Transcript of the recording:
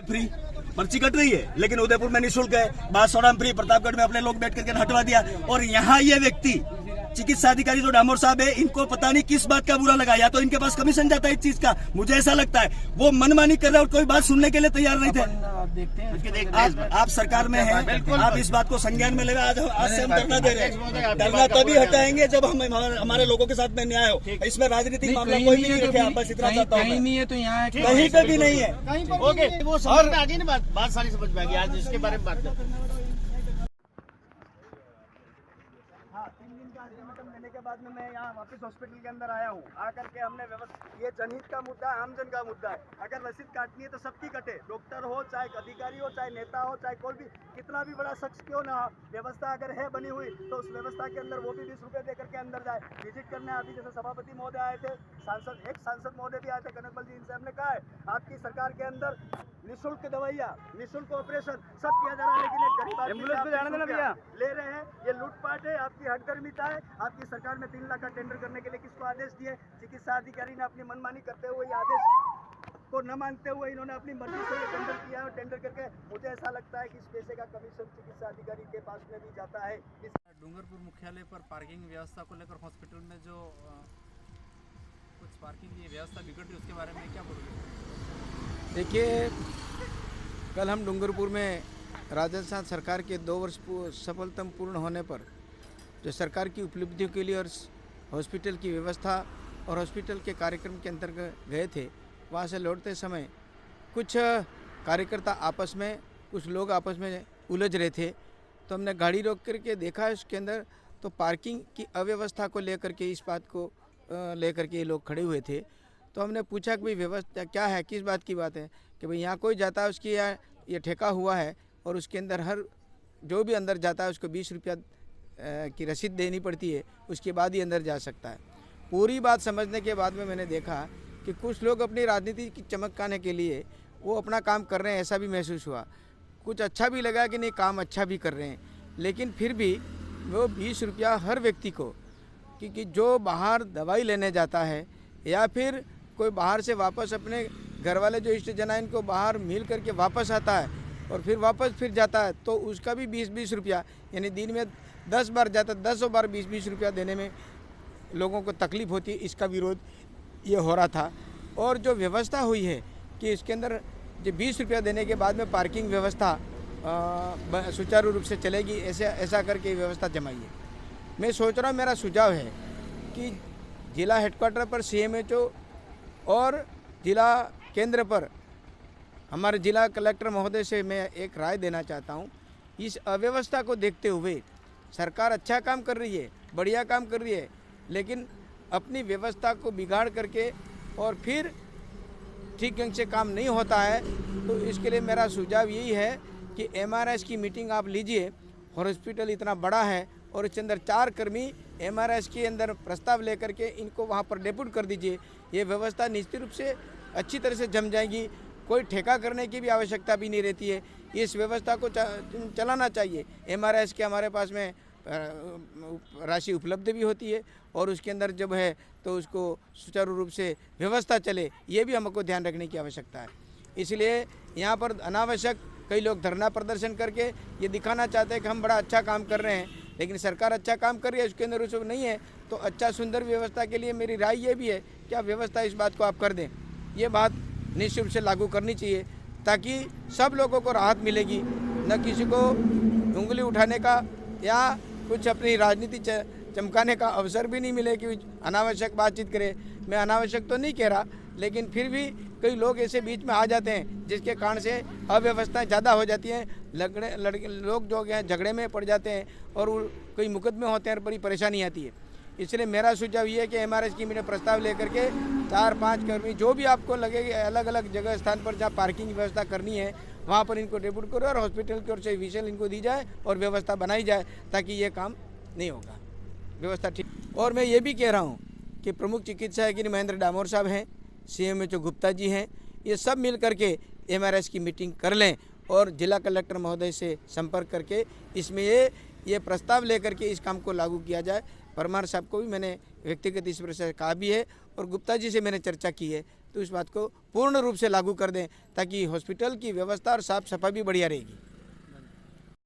Free, पर्ची cut रही है, लेकिन उदयपुर में निःशुल्क है, बांसवाड़ा में फ्री, प्रतापगढ़ में अपने लोग बैठ करके हटवा दिया। और यहाँ ये व्यक्ति चिकित्सा अधिकारी जो डामोर साहब है, इनको पता नहीं किस बात का बुरा लगा, या तो इनके पास कमीशन जाता है इस चीज का, मुझे ऐसा लगता है। वो मनमानी कर रहे और कोई बात सुनने के लिए तैयार नहीं थे। आप सरकार में हैं, आप इस बात को संज्ञान में ले रहे। आज से हम धरना दे रहे हैं, धरना तभी हटाएंगे जब हम हमारे लोगों के साथ में न्याय हो। इसमें राजनीतिक मामला कोई नहीं रखे, आप बस इतना चाहता हूँ। कहीं नहीं है तो यहाँ कहीं पे भी नहीं है। ओके, वो समझ में आ गई ना बात सारी समझ में आ गई। आज इसके बारे में बात करते हैं। 3 दिन का अल्टीमेटम लेने के बाद में मैं यहाँ वापस हॉस्पिटल के अंदर आया हूँ। आकर के हमने ये जनहित का मुद्दा है, आमजन का मुद्दा है। अगर रसीद काटनी है तो सबकी कटे, डॉक्टर हो, चाहे अधिकारी हो, चाहे नेता हो, चाहे कोई भी कितना भी बड़ा शख्स क्यों ना हो, व्यवस्था अगर है बनी हुई तो उस व्यवस्था के अंदर वो भी 20 रुपये दे करके अंदर जाए। विजिट करने अभी जैसे सभापति महोदय आए थे, एक सांसद महोदय भी आए थे, कनकबल जी, इनसे हमने कहा है आपकी सरकार के अंदर निःशुल्क दवाइयाँ, निःशुल्क ऑपरेशन सब किया जा रहा है, लेकिन एक गरीब एम्बुलेंस पे जाने देना भैया ले रहे हैं। ये लूटपाट है, आपकी हठधर्मिता है। आपकी सरकार में 3 लाख का टेंडर करने के लिए किसको आदेश दिए? चिकित्सा अधिकारी ने अपनी मनमानी करते हुए आदेश को न मानते हुए इन्होंने अपनी मर्जी से ये टेंडर किया और टेंडर करके मुझे ऐसा लगता है कि इस पैसे का कमीशन चिकित्सा अधिकारी के पास में भी जाता है। डूंगरपुर मुख्यालय पर पार्किंग व्यवस्था को लेकर हॉस्पिटल में जो कुछ पार्किंग की व्यवस्था बिगड़ रही है, उसके बारे में क्या बोलोगे? देखिए, कल हम डूंगरपुर में राजस्थान सरकार के 2 वर्ष सफलतम पूर्ण होने पर जो सरकार की उपलब्धियों के लिए और हॉस्पिटल की व्यवस्था और हॉस्पिटल के कार्यक्रम के अंतर्गत गए थे। वहाँ से लौटते समय कुछ कार्यकर्ता आपस में, कुछ लोग आपस में उलझ रहे थे, तो हमने गाड़ी रोक करके देखा उसके अंदर तो पार्किंग की अव्यवस्था को लेकर के, इस बात को लेकर के ये लोग खड़े हुए थे। तो हमने पूछा कि भाई व्यवस्था क्या है, किस बात की बात है, कि भाई यहाँ कोई जाता है उसकी ये ठेका हुआ है और उसके अंदर हर जो भी अंदर जाता है उसको 20 रुपया की रसीद देनी पड़ती है, उसके बाद ही अंदर जा सकता है। पूरी बात समझने के बाद में मैंने देखा कि कुछ लोग अपनी राजनीति की चमकाने के लिए वो अपना काम कर रहे हैं, ऐसा भी महसूस हुआ। कुछ अच्छा भी लगा कि नहीं, काम अच्छा भी कर रहे हैं, लेकिन फिर भी वो 20 रुपया हर व्यक्ति को, क्योंकि जो बाहर दवाई लेने जाता है या फिर कोई बाहर से वापस अपने घर वाले जो इष्टजन हैं इनको बाहर मिल करके वापस आता है और फिर वापस फिर जाता है, तो उसका भी 20-20 रुपया, यानी दिन में 10 बार जाता, 10 बार 20-20 रुपया देने में लोगों को तकलीफ़ होती है। इसका विरोध ये हो रहा था। और जो व्यवस्था हुई है कि इसके अंदर जो 20 रुपया देने के बाद में पार्किंग व्यवस्था सुचारू रूप से चलेगी, ऐसा करके व्यवस्था जमाई है। मैं सोच रहा हूँ, मेरा सुझाव है कि जिला हेडक्वार्टर पर CMHO और जिला केंद्र पर हमारे जिला कलेक्टर महोदय से मैं एक राय देना चाहता हूँ। इस अव्यवस्था को देखते हुए सरकार अच्छा काम कर रही है, बढ़िया काम कर रही है, लेकिन अपनी व्यवस्था को बिगाड़ करके और फिर ठीक ढंग से काम नहीं होता है, तो इसके लिए मेरा सुझाव यही है कि MRS की मीटिंग आप लीजिए। हॉस्पिटल इतना बड़ा है और इसके अंदर 4 कर्मी MRS के अंदर प्रस्ताव लेकर के इनको वहाँ पर डेप्यूट कर दीजिए। ये व्यवस्था निश्चित रूप से अच्छी तरह से जम जाएगी, कोई ठेका करने की भी आवश्यकता भी नहीं रहती है। इस व्यवस्था को चलाना चाहिए। MRS के हमारे पास में राशि उपलब्ध भी होती है और उसके अंदर जब है तो उसको सुचारू रूप से व्यवस्था चले, ये भी हमको ध्यान रखने की आवश्यकता है। इसलिए यहाँ पर अनावश्यक कई लोग धरना प्रदर्शन करके ये दिखाना चाहते हैं कि हम बड़ा अच्छा काम कर रहे हैं, लेकिन सरकार अच्छा काम कर रही है, उसके अंदर उसको नहीं है। तो अच्छा सुंदर व्यवस्था के लिए मेरी राय ये भी है कि आप व्यवस्था इस बात को आप कर दें। ये बात निश्चित रूप से लागू करनी चाहिए ताकि सब लोगों को राहत मिलेगी, न किसी को उंगली उठाने का या कुछ अपनी राजनीति चमकाने का अवसर भी नहीं मिले कि अनावश्यक बातचीत करे। मैं अनावश्यक तो नहीं कह रहा, लेकिन फिर भी कई लोग ऐसे बीच में आ जाते हैं जिसके कारण से अव्यवस्थाएं ज़्यादा हो जाती हैं। लोग जो हैं झगड़े में पड़ जाते हैं और कई मुकदमे होते हैं और बड़ी परेशानी आती है। इसलिए मेरा सुझाव ये है कि MRS की मीटिंग प्रस्ताव लेकर के 4-5 कर्मी जो भी आपको लगे अलग अलग जगह स्थान पर जहाँ पार्किंग व्यवस्था करनी है वहाँ पर इनको डेप्यूट करो और हॉस्पिटल की ओर से विशेष इनको दी जाए और व्यवस्था बनाई जाए ताकि ये काम नहीं होगा, व्यवस्था ठीक। और मैं ये भी कह रहा हूँ कि प्रमुख चिकित्सा अधिकारी महेंद्र डामोर साहब हैं, CMHO गुप्ता जी हैं, ये सब मिल करके MRS की मीटिंग कर लें और जिला कलेक्टर महोदय से संपर्क करके इसमें ये प्रस्ताव लेकर के इस काम को लागू किया जाए। परमार साहब को भी मैंने व्यक्तिगत इस पर से कहा भी है और गुप्ता जी से मैंने चर्चा की है। तो इस बात को पूर्ण रूप से लागू कर दें ताकि हॉस्पिटल की व्यवस्था और साफ सफाई भी बढ़िया रहेगी।